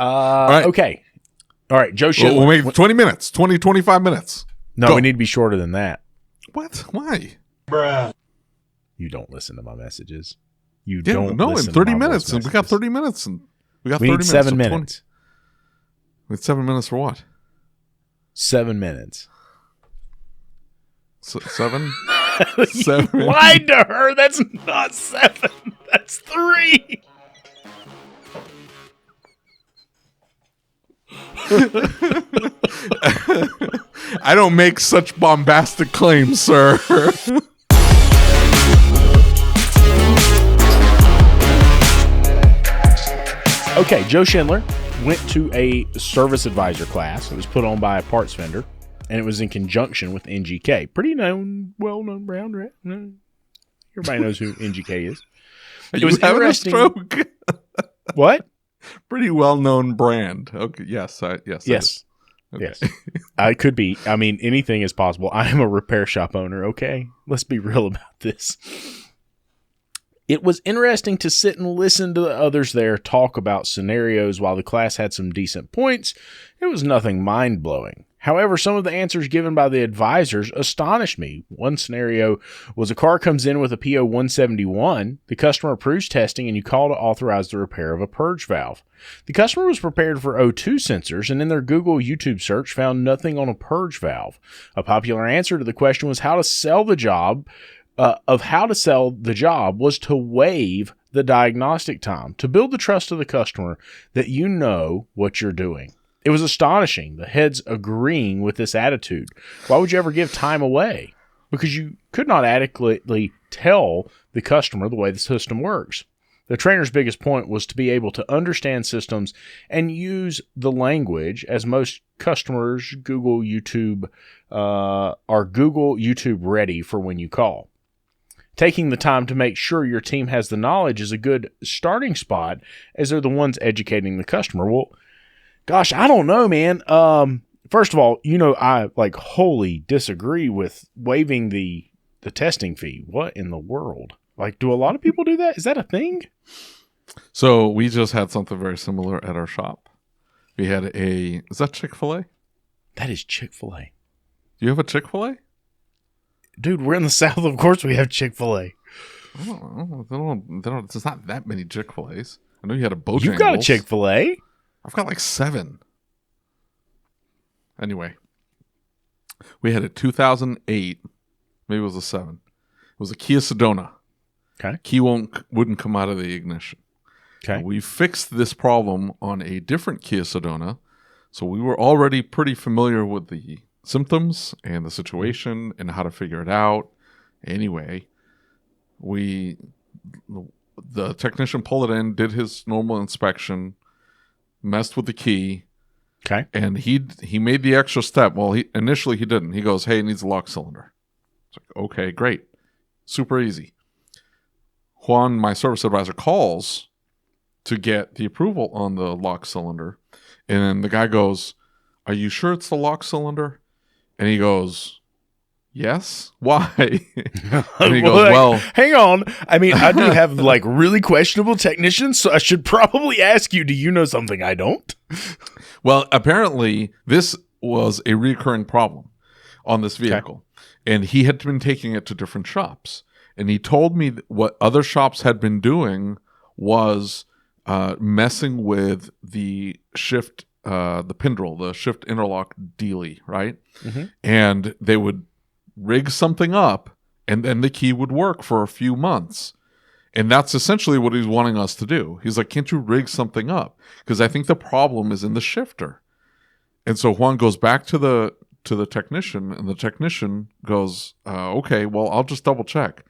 right. Okay. All right, Joe Schindler. We'll make 20 minutes, 25 minutes. No, Go. we need to be shorter than that. What? Why? Bruh. You don't listen to my messages. In 30 minutes. And we got 30 minutes. And we got 30 need minutes. 7 so minutes. We had 7 minutes for what? 7 minutes. 7? You lied to her. That's not 7. That's 3. I don't make such bombastic claims, sir. Okay, Joe Schindler went to a service advisor class. It was put on by a parts vendor, and it was in conjunction with NGK. Pretty well-known brand, right? Everybody knows who NGK is. It was having a stroke. What? Pretty well-known brand. Okay. Yes. Yes. Okay. Yes. I could be. I mean, anything is possible. I am a repair shop owner, okay? Let's be real about this. It was interesting to sit and listen to the others there talk about scenarios. While the class had some decent points, it was nothing mind-blowing. However, some of the answers given by the advisors astonished me. One scenario was a car comes in with a PO 171, the customer approves testing, and you call to authorize the repair of a purge valve. The customer was prepared for O2 sensors, and in their Google YouTube search found nothing on a purge valve. A popular answer to the question was how to sell the job. Was to waive the diagnostic time to build the trust of the customer that you know what you're doing. It was astonishing, the heads agreeing with this attitude. Why would you ever give time away? Because you could not adequately tell the customer the way the system works. The trainer's biggest point was to be able to understand systems and use the language, as most customers are Google YouTube ready for when you call. Taking the time to make sure your team has the knowledge is a good starting spot, as they're the ones educating the customer. Well, gosh, I don't know, man. First of all, I wholly disagree with waiving the testing fee. What in the world? Do a lot of people do that? Is that a thing? So we just had something very similar at our shop. We had is that Chick-fil-A? That is Chick-fil-A. Do you have a Chick-fil-A? Dude, we're in the South. Of course we have Chick-fil-A. There's not that many Chick-fil-A's. I know you had a Bojangles. You got a Chick-fil-A? I've got 7. Anyway, we had a 2008. Maybe it was a 7. It was a Kia Sedona. Okay. Key wouldn't come out of the ignition. Okay. We fixed this problem on a different Kia Sedona, so we were already pretty familiar with the symptoms and the situation and how to figure it out. Anyway, the technician pulled it in, did his normal inspection, messed with the key. Okay. And he made the extra step. Well, initially he didn't. He goes, "Hey, it needs a lock cylinder." It's like, okay, great. Super easy. Juan, my service advisor, calls to get the approval on the lock cylinder. And then the guy goes, "Are you sure it's the lock cylinder?" And he goes, "Yes." "Why?" And he goes, "Well, hang on. I mean, I do have really questionable technicians, so I should probably ask you, do you know something I don't?" Well, apparently this was a recurring problem on this vehicle. Okay. And he had been taking it to different shops. And he told me what other shops had been doing was messing with the shift, the pindle, the shift interlock dealie, right? Mm-hmm. And they would rig something up, and then the key would work for a few months. And that's essentially what he's wanting us to do. He's like, "Can't you rig something up? Because I think the problem is in the shifter." And so Juan goes back to the technician, and the technician goes, "Okay, well, I'll just double check."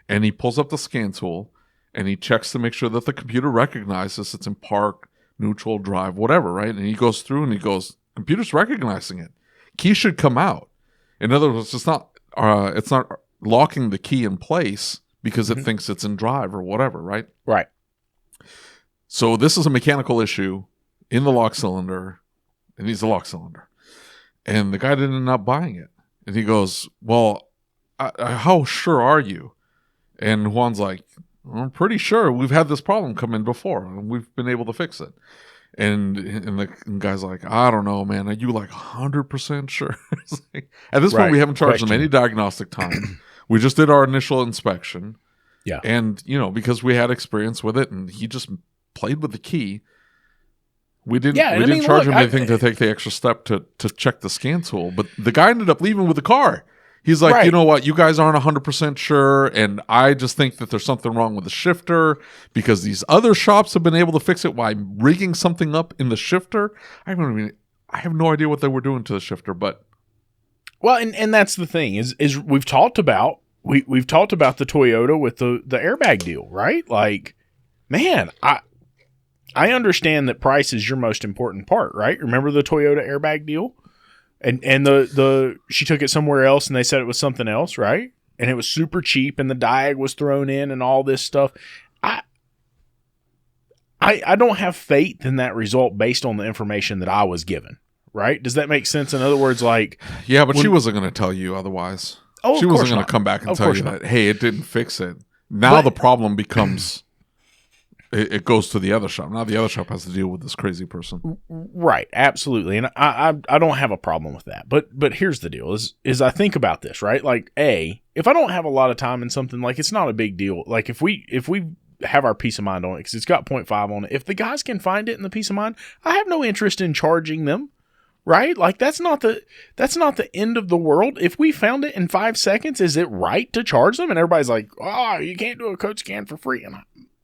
And he pulls up the scan tool, and he checks to make sure that the computer recognizes it's in park, neutral, drive, whatever, right? And he goes through and he goes, "Computer's recognizing it. Key should come out." In other words, it's not locking the key in place because it thinks it's in drive or whatever, right? Right. So this is a mechanical issue in the lock cylinder. It needs a lock cylinder. And the guy didn't end up buying it. And he goes, "Well, how sure are you?" And Juan's like, "I'm pretty sure. We've had this problem come in before, and we've been able to fix it." And the guy's like, I don't know, man. Are you like 100% sure? It's like, at this point, we haven't charged them any diagnostic time. We just did our initial inspection. Yeah. And, because we had experience with it and he just played with the key, we didn't charge him anything to take the extra step to check the scan tool. But the guy ended up leaving with the car. He's like, you know what? You guys aren't 100% sure, and I just think that there's something wrong with the shifter because these other shops have been able to fix it by rigging something up in the shifter. I have no idea what they were doing to the shifter, but and that's the thing is we've talked about the Toyota with the airbag deal, right? Like, man, I understand that price is your most important part, right? Remember the Toyota airbag deal? And she took it somewhere else and they said it was something else, right? And it was super cheap and the diag was thrown in and all this stuff. I don't have faith in that result based on the information that I was given, right? Does that make sense? In other words, like... Yeah, but she wasn't going to tell you otherwise. Oh, she wasn't going to come back and tell you that, hey, it didn't fix it. Now the problem becomes... It goes to the other shop. Now the other shop has to deal with this crazy person. Right, absolutely. And I don't have a problem with that. But here's the deal is I think about this, right? Like, if I don't have a lot of time in something, like, it's not a big deal. Like, if we have our peace of mind on it, because it's got 0.5 on it, if the guys can find it in the peace of mind, I have no interest in charging them, right? Like, that's not the end of the world. If we found it in 5 seconds, is it right to charge them? And everybody's like, oh, you can't do a code scan for free. And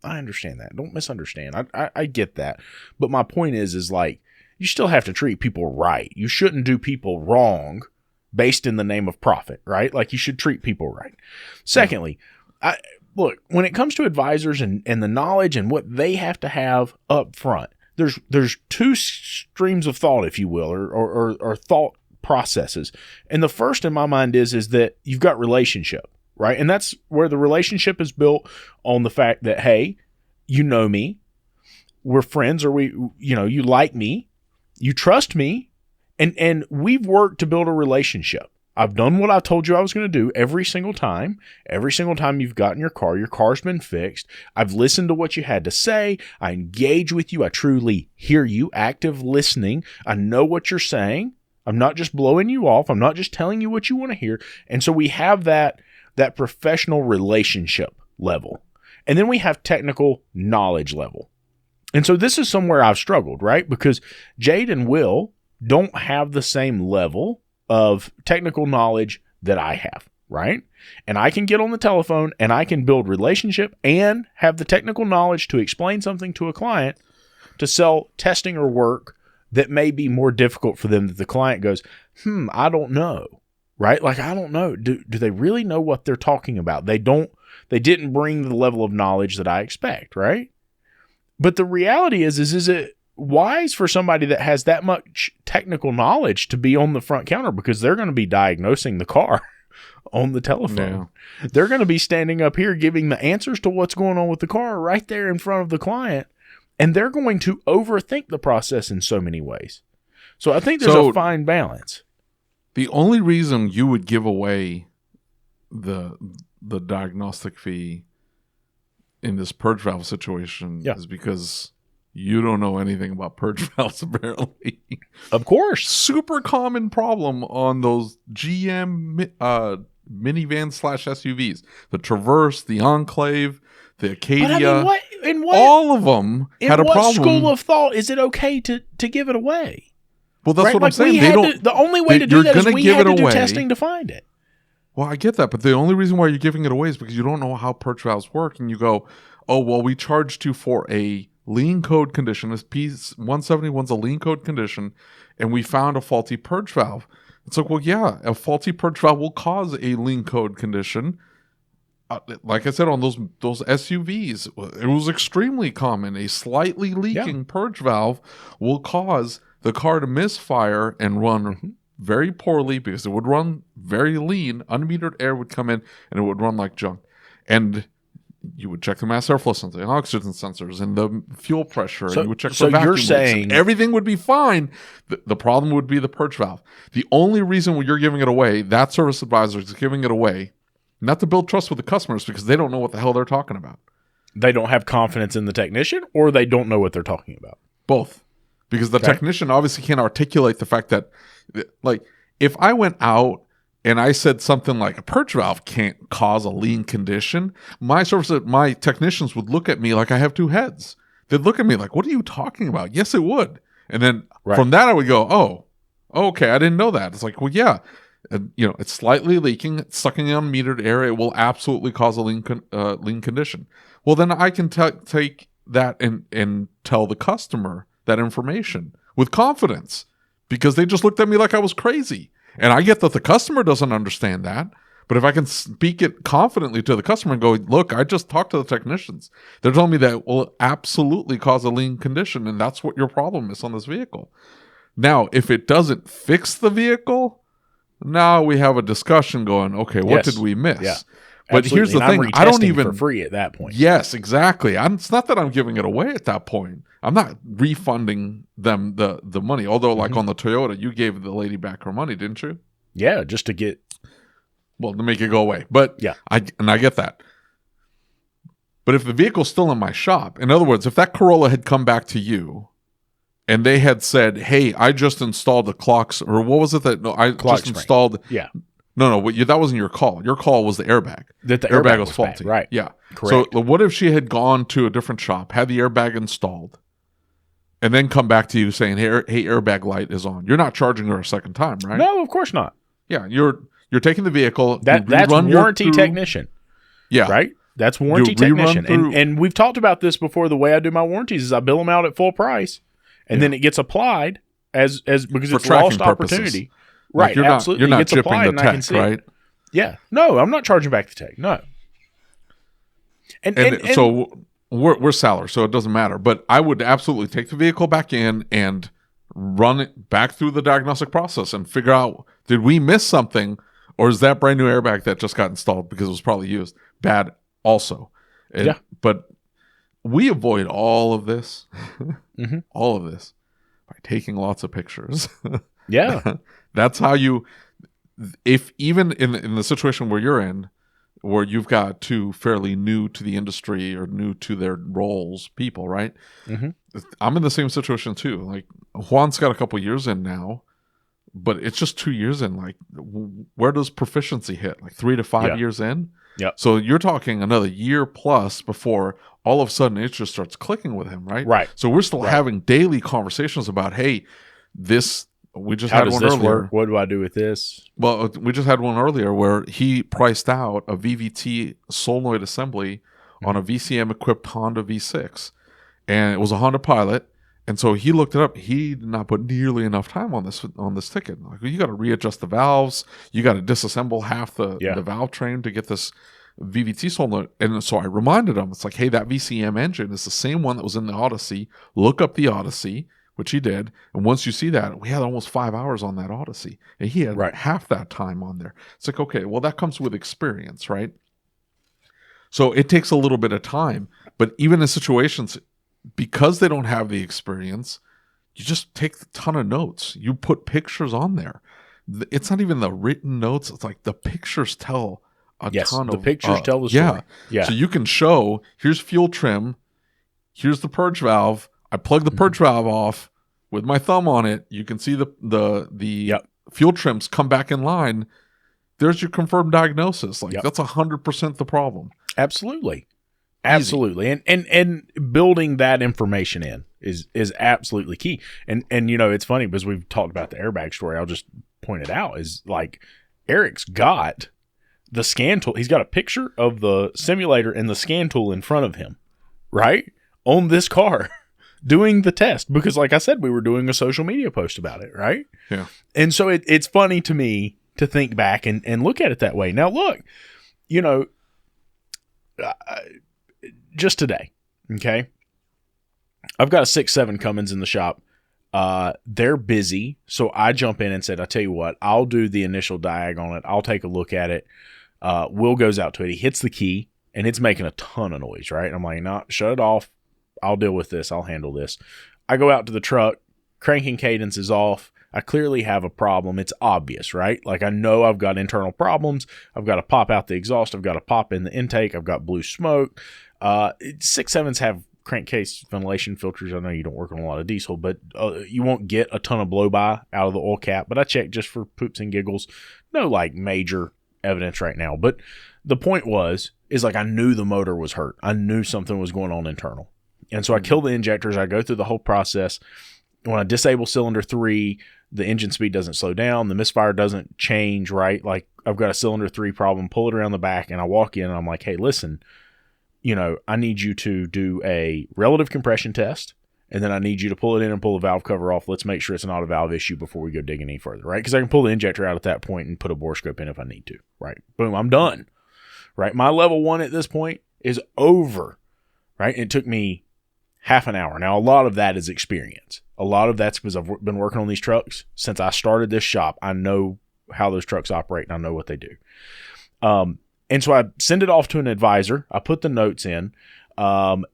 I understand that. Don't misunderstand. I get that. But my point is like, you still have to treat people right. You shouldn't do people wrong based in the name of profit, right? Like, you should treat people right. Secondly, look, when it comes to advisors and the knowledge and what they have to have up front, there's two streams of thought, if you will, or thought processes. And the first in my mind is that you've got relationship. Right. And that's where the relationship is built on the fact that, hey, you know me, we're friends, or you like me, you trust me, and we've worked to build a relationship. I've done what I told you I was going to do every single time. Every single time you've gotten your car's been fixed. I've listened to what you had to say. I engage with you. I truly hear you, active listening. I know what you're saying. I'm not just blowing you off. I'm not just telling you what you want to hear. And so we have that professional relationship level. And then we have technical knowledge level. And so this is somewhere I've struggled, right? Because Jade and Will don't have the same level of technical knowledge that I have, right? And I can get on the telephone and I can build relationship and have the technical knowledge to explain something to a client to sell testing or work that may be more difficult for them, that the client goes, I don't know. Right? Like, I don't know. Do they really know what they're talking about? They didn't bring the level of knowledge that I expect, right? But the reality is it wise for somebody that has that much technical knowledge to be on the front counter, because they're going to be diagnosing the car on the telephone. Yeah. They're going to be standing up here giving the answers to what's going on with the car right there in front of the client. And they're going to overthink the process in so many ways. So I think there's a fine balance. The only reason you would give away the diagnostic fee in this purge valve situation is because you don't know anything about purge valves, apparently. Of course. Super common problem on those GM minivan/SUVs. The Traverse, the Enclave, the Acadia. But I mean, all of them had a problem. In what school of thought is it okay to give it away? Well, that's what I'm saying. The only way to do that is we had to do testing to find it. Well, I get that, but the only reason why you're giving it away is because you don't know how purge valves work, and you go, oh, well, we charged you for a lean code condition. This P171's a lean code condition, and we found a faulty purge valve. It's like, well, yeah, a faulty purge valve will cause a lean code condition. Like I said, on those SUVs, it was extremely common. A slightly leaking purge valve will cause the car to misfire and run very poorly, because it would run very lean. Unmetered air would come in and it would run like junk. And you would check the mass airflow sensor, the oxygen sensors, and the fuel pressure, and you would check for vacuum leaks, and everything would be fine. The problem would be the purge valve. The only reason when you're giving it away, that service advisor is giving it away, not to build trust with the customers, because they don't know what the hell they're talking about. They don't have confidence in the technician, or they don't know what they're talking about. Both. because the technician obviously can't articulate the fact that, like, if I went out and I said something like a purge valve can't cause a lean condition, my technicians would look at me like I have two heads. They'd look at me like, what are you talking about? Yes, it would. And then from that, I would go, oh, okay, I didn't know that. It's like, well, yeah, it's slightly leaking, it's sucking in metered air. It will absolutely cause a lean condition. Well, then I can take that and tell the customer that information with confidence, because they just looked at me like I was crazy. And I get that the customer doesn't understand that, but if I can speak it confidently to the customer and go, look, I just talked to the technicians. They're telling me that will absolutely cause a lean condition, and that's what your problem is on this vehicle. Now, if it doesn't fix the vehicle, now we have a discussion going, okay, what did we miss? Yeah. But here's the thing, I don't even... for free at that point. Yes, exactly. It's not that I'm giving it away at that point. I'm not refunding them the money. Although, like on the Toyota, you gave the lady back her money, didn't you? Yeah, just to get... Well, to make it go away. But yeah, I get that. But if the vehicle's still in my shop, in other words, if that Corolla had come back to you and they had said, hey, I just installed the clocks, or what was it that... No, I clock just spring. Installed... Yeah. No, that wasn't your call. Your call was the airbag. That the airbag was faulty. Bad, right. Yeah. Correct. So what if she had gone to a different shop, had the airbag installed, and then come back to you saying, hey, airbag light is on? You're not charging her a second time, right? No, of course not. Yeah, you're taking the vehicle. That's warranty technician. Yeah. Right? That's warranty technician. And we've talked about this before. The way I do my warranties is I bill them out at full price, and then it gets applied as because it's lost opportunity. Right, like absolutely. You're not chipping the tech, right? Yeah. No, I'm not charging back the tech. No. And so we're sellers, so it doesn't matter. But I would absolutely take the vehicle back in and run it back through the diagnostic process and figure out, did we miss something, or is that brand new airbag that just got installed because it was probably used bad also? But we avoid all of this, all of this, by taking lots of pictures. Yeah. That's how you, if even in the situation where you're in, where you've got two fairly new to the industry or new to their roles people, right? I'm in the same situation too. Like, Juan's got a couple years in now, but it's just 2 years in. Like, where does proficiency hit? Like 3 to 5 years in? Yeah. So you're talking another year plus before all of a sudden it just starts clicking with him, right? Right. So we're still having daily conversations about, hey, this... We just How had does one this earlier. work? What do I do with this? Well, we just had one earlier where he priced out a VVT solenoid assembly on a VCM-equipped Honda V6. And it was a Honda Pilot. And so he looked it up. He did not put nearly enough time on this ticket. Like, you got to readjust the valves. You got to disassemble half the valve train to get this VVT solenoid. And so I reminded him, it's like, hey, that VCM engine is the same one that was in the Odyssey. Look up the Odyssey, which he did. And once you see that, we had almost 5 hours on that Odyssey. And he had half that time on there. It's like, okay, well, that comes with experience, right? So it takes a little bit of time. But even in situations, because they don't have the experience, you just take a ton of notes. You put pictures on there. It's not even the written notes. It's like the pictures tell a ton of... the pictures tell the story. Yeah. So you can show, here's fuel trim, here's the purge valve. I plug the purge valve off with my thumb on it. You can see the fuel trims come back in line. There's your confirmed diagnosis. Like, that's 100% the problem. Absolutely. Absolutely. And building that information in is absolutely key. And it's funny because we've talked about the airbag story. I'll just point it out, is like, Eric's got the scan tool. He's got a picture of the simulator and the scan tool in front of him, right? On this car. Doing the test, because like I said, we were doing a social media post about it, right? Yeah. And so it's funny to me to think back and look at it that way. Now, look, just today, okay, I've got a 6.7 Cummins in the shop. They're busy, so I jump in and said, I tell you what, I'll do the initial diag on it. I'll take a look at it. Will goes out to it. He hits the key, and it's making a ton of noise, right? I'm like, no, shut it off. I'll deal with this. I'll handle this. I go out to the truck. Cranking cadence is off. I clearly have a problem. It's obvious, right? Like, I know I've got internal problems. I've got to pop out the exhaust. I've got to pop in the intake. I've got blue smoke. 6.7s have crankcase ventilation filters. I know you don't work on a lot of diesel, but you won't get a ton of blow-by out of the oil cap. But I checked just for poops and giggles. No, like, major evidence right now. But the point is like I knew the motor was hurt. I knew something was going on internal. And so I kill the injectors. I go through the whole process. When I disable cylinder 3, the engine speed doesn't slow down. The misfire doesn't change, right? Like, I've got a cylinder 3 problem, pull it around the back, and I walk in and I'm like, hey, listen, I need you to do a relative compression test, and then I need you to pull it in and pull the valve cover off. Let's make sure it's not a valve issue before we go digging any further, right? Because I can pull the injector out at that point and put a bore scope in if I need to, right? Boom, I'm done, right? My level 1 at this point is over, right? It took me half an hour. Now, a lot of that is experience. A lot of that's because I've been working on these trucks since I started this shop. I know how those trucks operate, and I know what they do. And so I send it off to an advisor. I put the notes in, and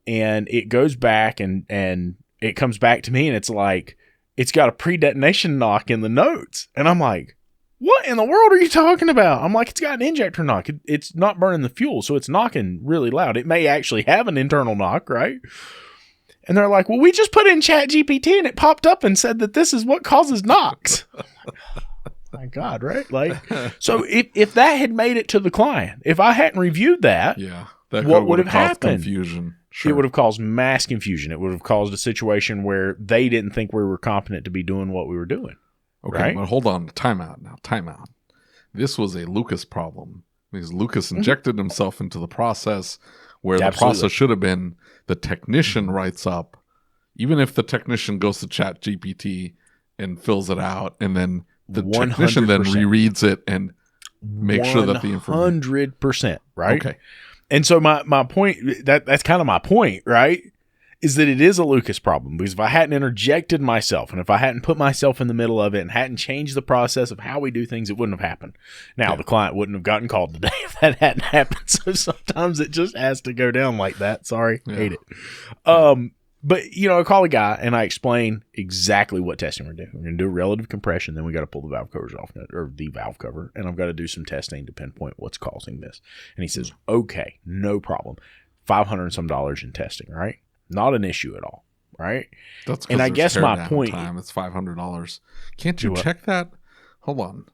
it goes back and it comes back to me, and it's like, it's got a pre-detonation knock in the notes. And I'm like, what in the world are you talking about? I'm like, it's got an injector knock. It's not burning the fuel, so it's knocking really loud. It may actually have an internal knock, right? And they're like, well, we just put in ChatGPT and it popped up and said that this is what causes knocks. I'm like, oh my God, right? Like, so if that had made it to the client, if I hadn't reviewed that, what would have happened? Confusion. Sure. It would have caused mass confusion. It would have caused a situation where they didn't think we were competent to be doing what we were doing. Okay, right? but hold on. Time out. This was a Lucas problem because Lucas injected himself into the process where the process should have been the technician writes up, even if the technician goes to ChatGPT and fills it out, and then the 100%. Technician then rereads it and makes sure that the information 100%, right? Okay. And so my point, that's kind of my point, right? Is that it is a Lucas problem, because if I hadn't interjected myself and if I hadn't put myself in the middle of it and hadn't changed the process of how we do things, it wouldn't have happened. Now, the client wouldn't have gotten called today if that hadn't happened. So sometimes it just has to go down like that. Sorry. Hate it. But, I call a guy and I explain exactly what testing we're doing. We're going to do a relative compression. Then we got to pull the valve covers off, or the valve cover. And I've got to do some testing to pinpoint what's causing this. And he says, okay, no problem. $500 and some in testing, right? Not an issue at all, right? That's and I guess my point. It's $500. Can't you check that? Hold on,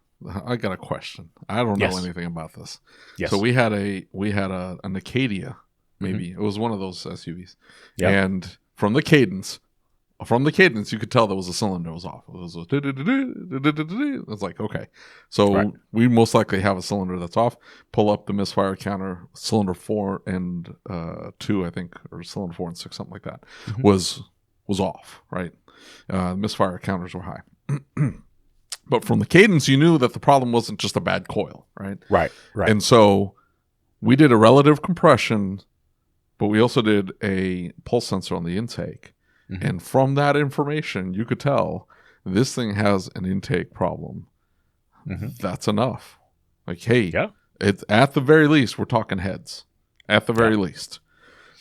I got a question. I don't know anything about this. Yes. So we had an Acadia, maybe it was one of those SUVs, and from the cadence, you could tell there was a cylinder was off. It was it's like, okay, so we most likely have a cylinder that's off. Pull up the misfire counter, cylinder 4 and 2, I think, or cylinder 4 and 6, something like that, was off, right? Misfire counters were high. But from the cadence, you knew that the problem wasn't just a bad coil, right? Right. And so we did a relative compression, but we also did a pulse sensor on the intake. And from that information, you could tell this thing has an intake problem. That's enough. Like, hey, it's at the very least, we're talking heads. At the very least.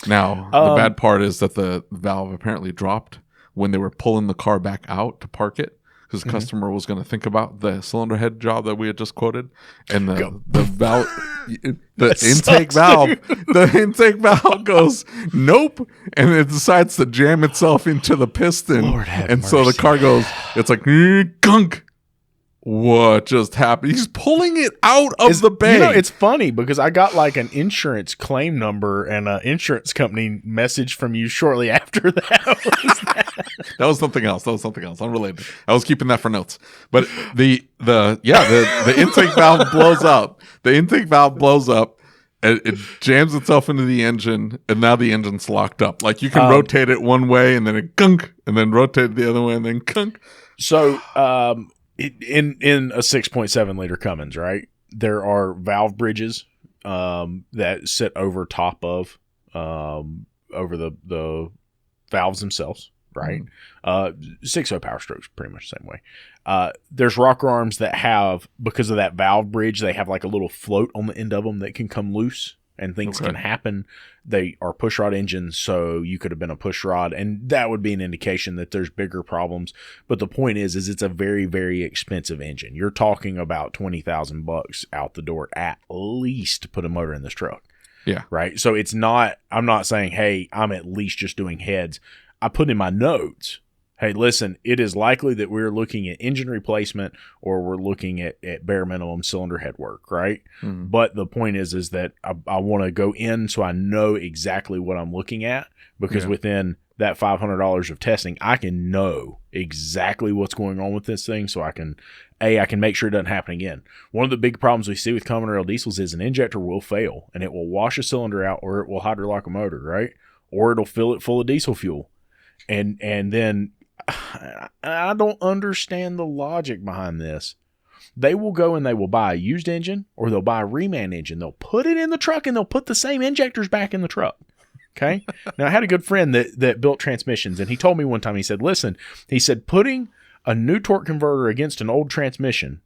Now, the bad part is that the valve apparently dropped when they were pulling the car back out to park it, because the customer was going to think about the cylinder head job that we had just quoted, and the valve, the intake valve goes nope, and it decides to jam itself into the piston, and so the car goes. It's like gunk. What just happened? He's pulling it out of the bay. It's funny because I got like an insurance claim number and an insurance company message from you shortly after that. That was something else. Unrelated. I was keeping that for notes. But the intake valve blows up. The intake valve blows up. It jams itself into the engine, and now the engine's locked up. Like, you can rotate it one way, and then it gunk, and then rotate it the other way, and then gunk. So, in a 6.7 liter Cummins, right, there are valve bridges that sit over top of over the valves themselves, right? 6.0 Power Strokes, pretty much the same way. There's rocker arms that have, because of that valve bridge, they have like a little float on the end of them that can come loose, and things can happen. They are pushrod engines, so you could have been a pushrod, and that would be an indication that there's bigger problems. But the point is it's a very, very expensive engine. You're talking about $20,000 out the door at least to put a motor in this truck. Yeah. Right. So I'm not saying, hey, I'm at least just doing heads. I put in my notes, hey, listen, it is likely that we're looking at engine replacement or we're looking at bare minimum cylinder head work. Right. Mm-hmm. But the point is that I want to go in so I know exactly what I'm looking at, because within that $500 of testing, I can know exactly what's going on with this thing, so I can make sure it doesn't happen again. One of the big problems we see with common rail diesels is an injector will fail, and it will wash a cylinder out, or it will hydraulic a motor, right? Or it'll fill it full of diesel fuel. And then I don't understand the logic behind this. They will go and they will buy a used engine, or they'll buy a reman engine. They'll put it in the truck, and they'll put the same injectors back in the truck. Okay. Now, I had a good friend that built transmissions, and he told me one time, he said, listen, he said, putting a new torque converter against an old transmission,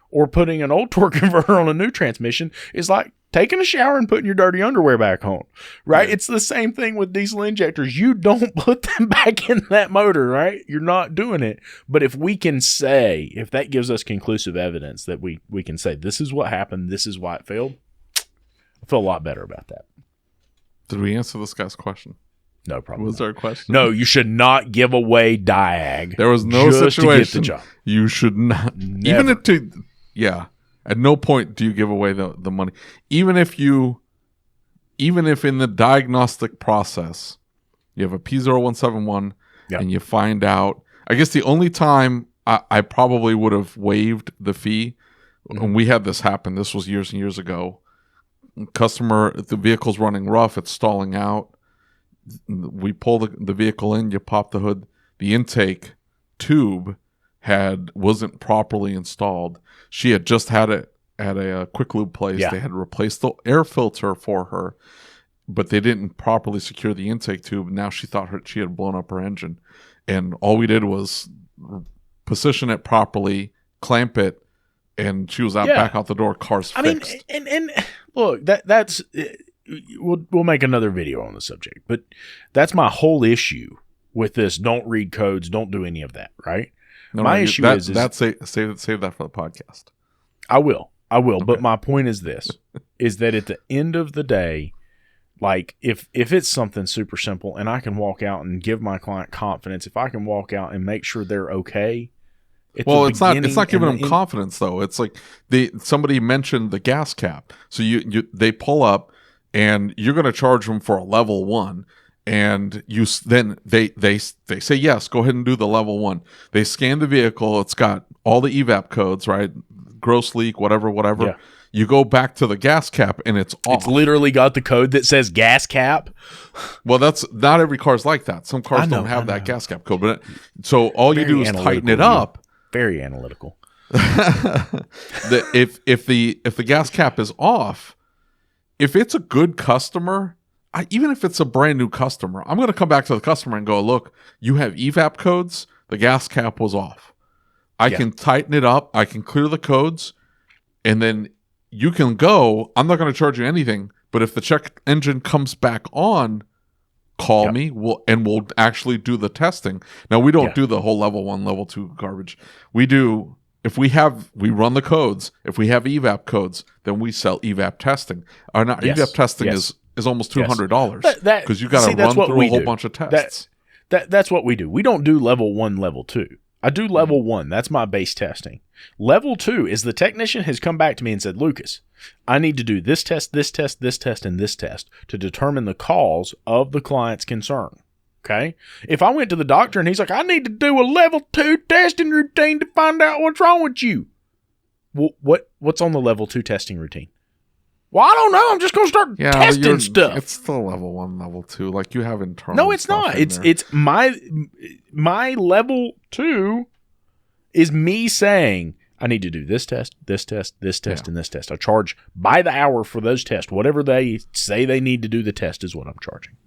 or putting an old torque converter on a new transmission, is like taking a shower and putting your dirty underwear back on, right? Yeah. It's the same thing with diesel injectors. You don't put them back in that motor, right? You're not doing it. But if we can say, if that gives us conclusive evidence that we can say, this is what happened, this is why it failed, I feel a lot better about that. Did we answer this guy's question? No problem. Was there a question? No, you should not give away Diag. There was no situation. To get the job. You should not. Never. At no point do you give away the money. Even if in the diagnostic process, you have a P0171 and you find out, I guess the only time I probably would have waived the fee, and we had this happen, this was years and years ago. Customer, the vehicle's running rough, it's stalling out. We pull the vehicle in, you pop the hood. The intake tube wasn't properly installed. She had just had it at a quick lube place. They had replaced the air filter for her, but they didn't properly secure the intake tube. Now she thought she had blown up her engine, and all we did was position it properly, clamp it, and she was back out the door. Car's fixed. I mean, and look, that's we'll make another video on the subject, but that's my whole issue with this. Don't read codes. Don't do any of that. Right. My issue is save that for the podcast. I will. Okay. But my point is this: is that at the end of the day, like if it's something super simple, and I can walk out and give my client confidence, if I can walk out and make sure they're okay. It's not giving them confidence though. It's like somebody mentioned the gas cap, so they pull up, and you're going to charge them for a level 1. And they say, yes, go ahead and do the level 1. They scan the vehicle. It's got all the evap codes, right? Gross leak, whatever. Yeah. You go back to the gas cap and it's off. It's literally got the code that says gas cap. Well, that's not every car's like that. Some cars don't have that gas cap code. But so all you do is tighten it up. Very analytical. If the gas cap is off, if it's a good customer, even if it's a brand new customer, I'm going to come back to the customer and go, look, you have evap codes. The gas cap was off. I can tighten it up. I can clear the codes, and then you can go. I'm not going to charge you anything, but if the check engine comes back on, call me. We'll actually do the testing. Now, we don't do the whole level 1, level 2 garbage. We do. If we run the codes. If we have evap codes, then we sell evap testing. Evap testing is almost $200 because you got to run through a whole bunch of tests. That's what we do. We don't do level 1, level 2. I do level 1. That's my base testing. Level 2 is the technician has come back to me and said, Lucas, I need to do this test, this test, this test, and this test to determine the cause of the client's concern. Okay? If I went to the doctor and he's like, I need to do a level 2 testing routine to find out what's wrong with you. Well, what's on the level 2 testing routine? Well, I don't know. I'm just going to start testing stuff. It's still level 1, level 2. Like you have internal. No, it's not. It's my level 2 is me saying I need to do this test, this test, this test, and this test. I charge by the hour for those tests. Whatever they say they need to do the test is what I'm charging.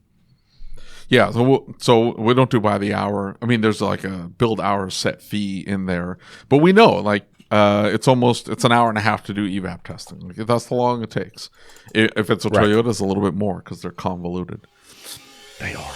Yeah, so we don't do by the hour. I mean, there's like a build hour set fee in there, but we know like it's an hour and a half to do evap testing. Like, that's how long it takes. If it's a Toyota, it's a little bit more because they're convoluted. They are.